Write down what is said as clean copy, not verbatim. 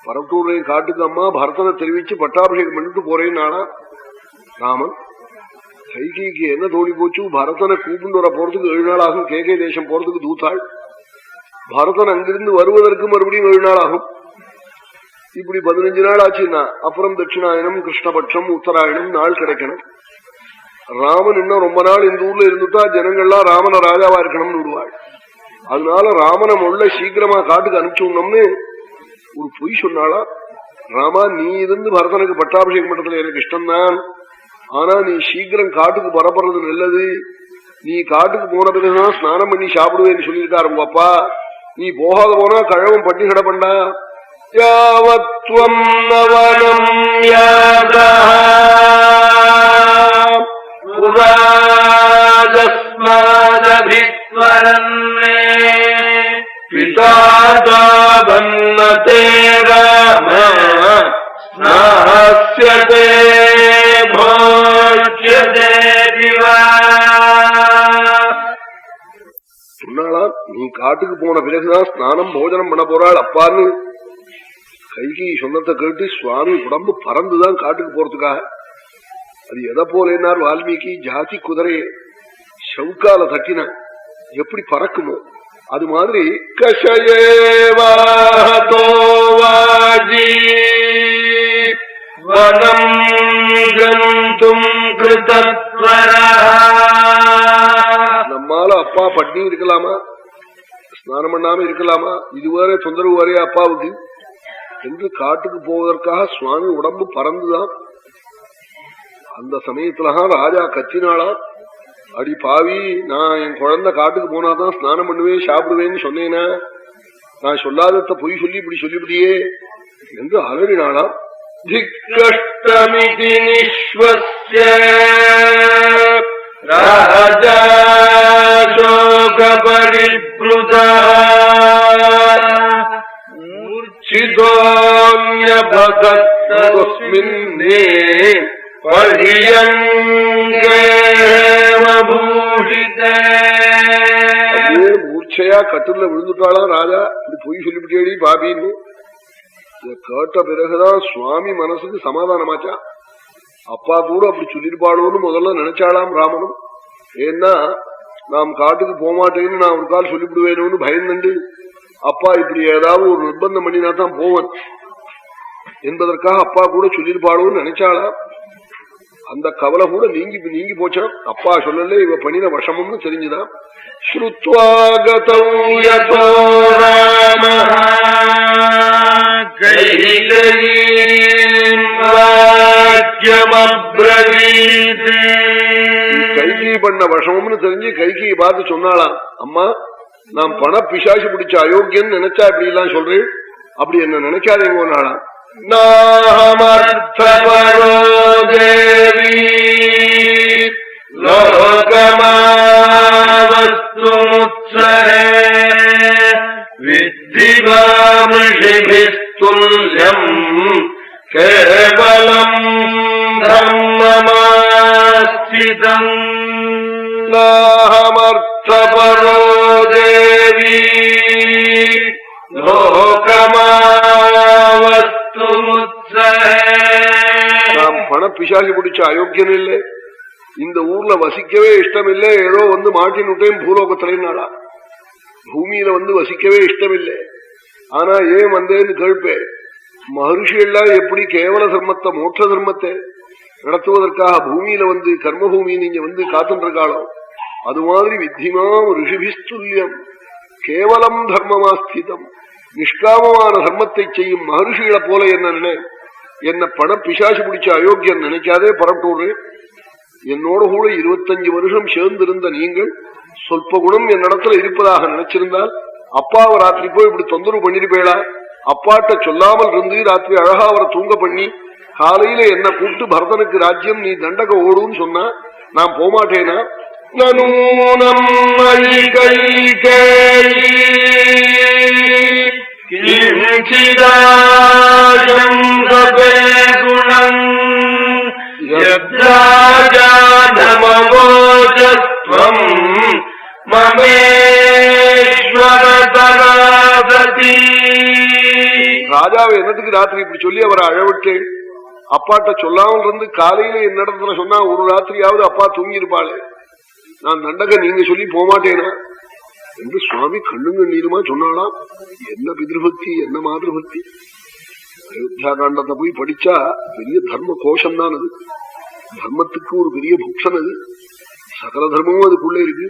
பரட்டூரையும் காட்டுக்கு அம்மா பரதனை தெரிவிச்சு பட்டாபிஷேகம் பண்ணிட்டு போறேன்னாளா ராமன். கைகைக்கு என்ன தோணி போச்சு, பரதனை கூப்பிட்டு வர போறதுக்கு 7 நாள் ஆகும். கேகே தேசம் போறதுக்கு தூத்தாள். பரதன் அங்கிருந்து வருவதற்கு மறுபடியும் 7 நாள் ஆகும். இப்படி 15 நாள் ஆச்சுன்னா அப்புறம் தட்சிணாயனம், கிருஷ்ணபட்சம், உத்தராயணம் நாள் கிடைக்கணும். ராமன் இன்னும் ரொம்ப நாள் இந்த ஊர்ல இருந்துட்டா ஜனங்கள்லாம் ராமனை ராஜாவா இருக்கணும்னு விடுவாள். அதனால ராமனை முள்ள சீக்கிரமா காட்டுக்கு அனுப்பிச்சோம்னு ஒரு பொய் சொன்னாளா. ராமா, நீ இருந்து பரதனுக்கு பட்டாபிஷேகம் பண்றதுல எனக்கு இஷ்டம்தான், ஆனா நீ சீக்கிரம் காட்டுக்கு பரப்புறது நல்லது. நீ காட்டுக்கு போன பிறகுதான் ஸ்நானம் பண்ணி சாப்பிடுவேன்னு சொல்லியிருக்காரு உங்க அப்பா. நீ போகாத போனா கழவம் பட்டி கிடப்பண்டா. யாவத்வம் நவனம் யாதா புராஜஸ்மதபித்வரன்னே பிதாதாபன்னதே ராம ஸ்நாஸ்யதே போஷ்யதே திவா. சொன்னாளா, நீ காட்டுக்கு போன பிறகுதான் ஸ்நானம் போஜனம் பண்ண போறாள் அப்பான்னு. கைகி சொன்னத்தை கேட்டு சுவாமி உடம்பு பறந்துதான் காட்டுக்கு போறதுக்காக. அது எதை போலேனார் வால்மீகி, ஜாதி குதிரைய சவுக்கால தட்டின எப்படி பறக்குமோ அது மாதிரி கஷயேவாதோவாஜி வனம் கந்தும் கிருதத்வரா. நம்மால அப்பா பட்னி இருக்கலாமா, ஸ்நானம் பண்ணாம இருக்கலாமா, இதுவரை தொந்தரவு வரையா அப்பாவுக்கு என்று காட்டுக்கு போவதற்காக சுவாமி உடம்பு பறந்துதான். அந்த சமயத்துலதான் ராஜா கத்தினாளா, அடி பாவி, நான் என் குழந்தை காட்டுக்கு போனாதான் ஸ்நானம் பண்ணுவேன் சாப்பிடுவேன்னு சொன்னேனா, நான் சொல்லாதத பொய் சொல்லி இப்படி சொல்லிவிடியே என்று அலறினாளா. திக்கஷ்டமிதி நிஸ்வஸ்ய ராஜா சோக பரிப்ளுதா மூர்ச்சிதோன்யபதஸ்மின்னே மூர்ச்சையா கட்டுல விழுந்துட்டாளா ராஜா. இப்படி பொய் சொல்லிவிட்டேடி பாபின்னு கேட்ட பிறகுதான் சுவாமி மனசுக்கு சமாதானமாச்சா. அப்பா கூட அப்படி சொல்லிருப்பாளோன்னு முதல்ல நினைச்சாளாம் ராமனும். ஏன்னா நாம் காட்டுக்கு போகமாட்டேன்னு நான் ஒரு கால் சொல்லிவிடுவேணும்னு பயந்துண்டு அப்பா இப்படி ஏதாவது ஒரு நிர்பந்தம் பண்ணினா தான் போவன் என்பதற்காக அப்பா கூட சொல்லிருப்பாளோன்னு நினைச்சாளா. அந்த கவலை கூட நீங்கி போச்சான். அப்பா சொல்லல இவ பண்ணின வசமும்னு தெரிஞ்சுதான். கைகி பண்ண வசமும்னு தெரிஞ்சு கைகியை பார்த்து சொன்னாளாம், அம்மா நான் பண பிசாசு பிடிச்ச அயோக்கியன்னு நினைச்சா இப்படி எல்லாம் சொல்றேன், அப்படி என்ன நினைக்காதீங்கன்னாளாம். நாமர்த்தபரோ தேவி லோகமாவஸ்துமுத்ஸரே வித்திவாமிஷிபிஸ்துல்யம் கேவலம் தர்மமாஸ்திதம். நாமர்த்தபரோ தேவி நாம் பண பிசாசு பிடிச்ச அயோக்கியம் இல்லை, இந்த ஊர்ல வசிக்கவே இஷ்டம் இல்லை, ஏதோ வந்து மாட்டினுட்டேன் பூலோகத்திலேனாளா. பூமியில வந்து வசிக்கவே இஷ்டம் இல்லை, ஆனா ஏன் வந்தேன்னு கேட்பேன். மகர்ஷி எல்லாம் எப்படி கேவல தர்மத்தை மோட்ச தர்மத்தை நடத்துவதற்காக பூமியில வந்து கர்மபூமி நீங்க வந்து காத்துருக்காளோ அது மாதிரி வித்திமா ரிஷிபிஸ்துல்யம் கேவலம் தர்மமாஸ்திதம் நிஷ்காமமான தர்மத்தை செய்யும் மகர்ஷிகளை போல என்ன பண பிசாசு பிடிச்ச அயோக்கியம் நினைக்காதே பரட்டூரு. என்னோட கூட 25 வருஷம் சேர்ந்திருந்த நீங்கள் சொல்ப குணம் என் இடத்துல இருப்பதாக நினைச்சிருந்தால் அப்பாவை ராத்திரி போய் இப்படி தொந்தரவு பண்ணிருப்பேளா? அப்பாட்ட சொல்லாமல் இருந்து ராத்திரி அழகா அவரை தூங்க பண்ணி காலையில என்ன கூப்பிட்டு பரதனுக்கு ராஜ்யம் நீ தண்டக ஓடுன்னு சொன்னா நான் போமாட்டேனா? நனூனம் ராஜாவை என்னத்துக்கு ராத்திரி இப்படி சொல்லி அவரை அழவிட்டு அப்பாட்ட சொல்லாமல் இருந்து காலையில என்னிடத்துல சொன்னா ஒரு ராத்திரியாவது அப்பா தூங்கி இருப்பாளே, நான் தண்டக நீங்க சொல்லி போமாட்டேனா என்று சுவாமி கண்ணுங்க நீருமா சொன்னாலாம். என்ன பிதிருபக்தி என்ன மாதிருபக்தி. அயோத்தியா காண்டத்தை போய் படிச்சா பெரிய தர்ம கோஷம் தான் அது. தர்மத்துக்கு ஒரு பெரிய புக்ஷன் அது. சகல தர்மமும் அதுக்குள்ள இருக்கு.